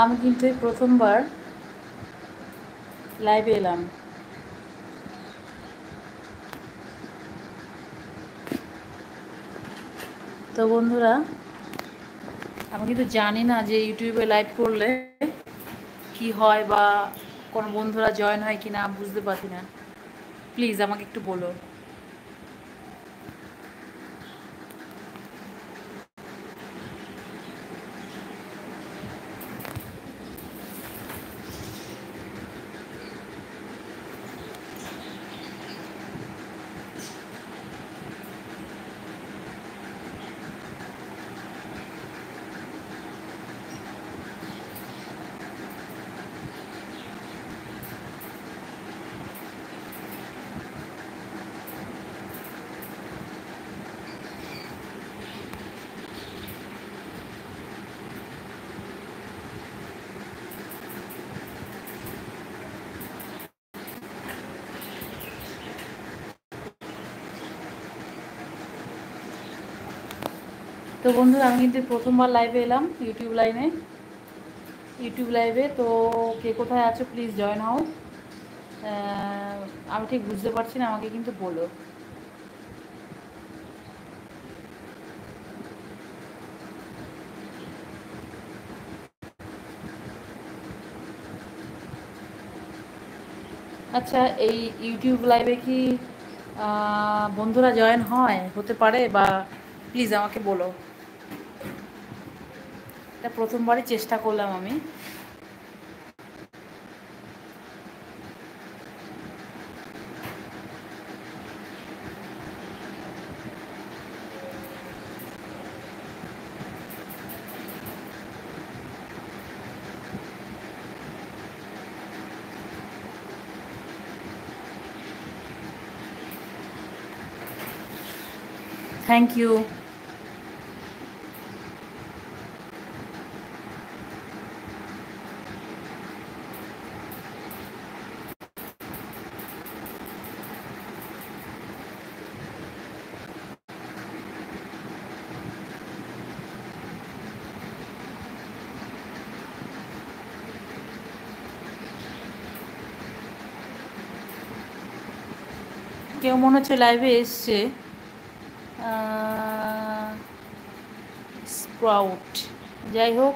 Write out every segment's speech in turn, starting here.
আমি কিন্তু এই প্রথমবার লাইভে এলাম। তো বন্ধুরা, আমি কিন্তু জানি না যে ইউটিউবে লাইভ করলে কি হয় বা কোনো বন্ধুরা জয়েন হয় কি না, বুঝতে পারছি না। প্লিজ আমাকে একটু বলো। তো বন্ধুরা, আমি কিন্তু প্রথমবার লাইভে এলাম ইউটিউব লাইভে। তো কে কোথায় আছো প্লিজ জয়েন হও। আমি ঠিক বুঝতে পারছি না, আমাকে কিন্তু বলো। আচ্ছা, এই ইউটিউব লাইভে কি বন্ধুরা জয়েন হতে পারে, বা প্লিজ আমাকে বলো। এটা প্রথমবারই চেষ্টা করলাম আমি। Thank you. কেউ মনে হচ্ছে লাইভে এসছে। স্প্রাউট, যাই হোক,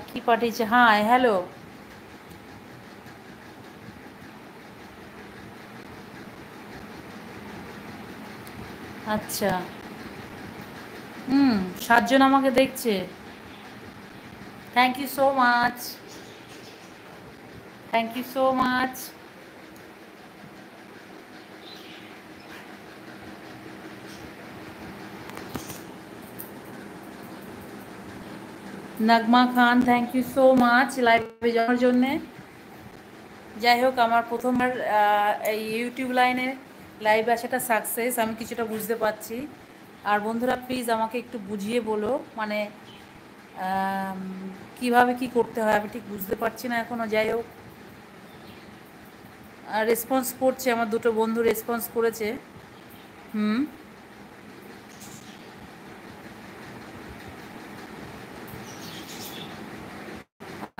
কি পাঠিয়েছে? হ্যাঁ, হ্যালো। আচ্ছা। 7 জন আমাকে দেখছে। Thank you so much, thank you so much. Nagma Khan, thank you so much লাইভে যাওয়ার জন্যে। যাই হোক, আমার প্রথমবার এই ইউটিউব লাইভে আসাটা সাকসেস, আমি কিছুটা বুঝতে পারছি। আর বন্ধুরা প্লিজ আমাকে একটু বুঝিয়ে বলো, মানে আম, কিভাবে কি করতে হয় আমি ঠিক বুঝতে পারছি না এখনও। যাই হোক, রেসপন্স করছে, আমার দুটো বন্ধু রেসপন্স করেছে। হুম।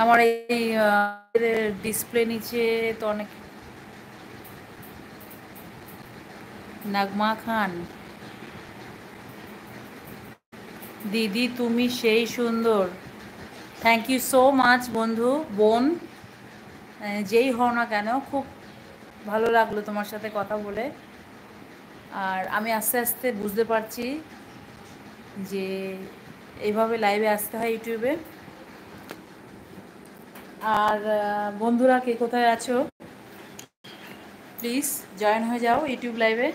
আমার এই ডিসপ্লে নিচে তো অনেক। নাগমা খান, দিদি তুমি সেই সুন্দর। থ্যাংক ইউ সো মাচ বন্ধু, বোন, যেই হও না কেন, খুব ভালো লাগলো তোমার সাথে কথা বলে। আর আমি আস্তে আস্তে বুঝতে পারছি যে এইভাবে লাইভে আসতে হয় ইউটিউবে। আর বন্ধুরা কে কোথায় আছো প্লিজ জয়েন হয়ে যাও ইউটিউব লাইভে।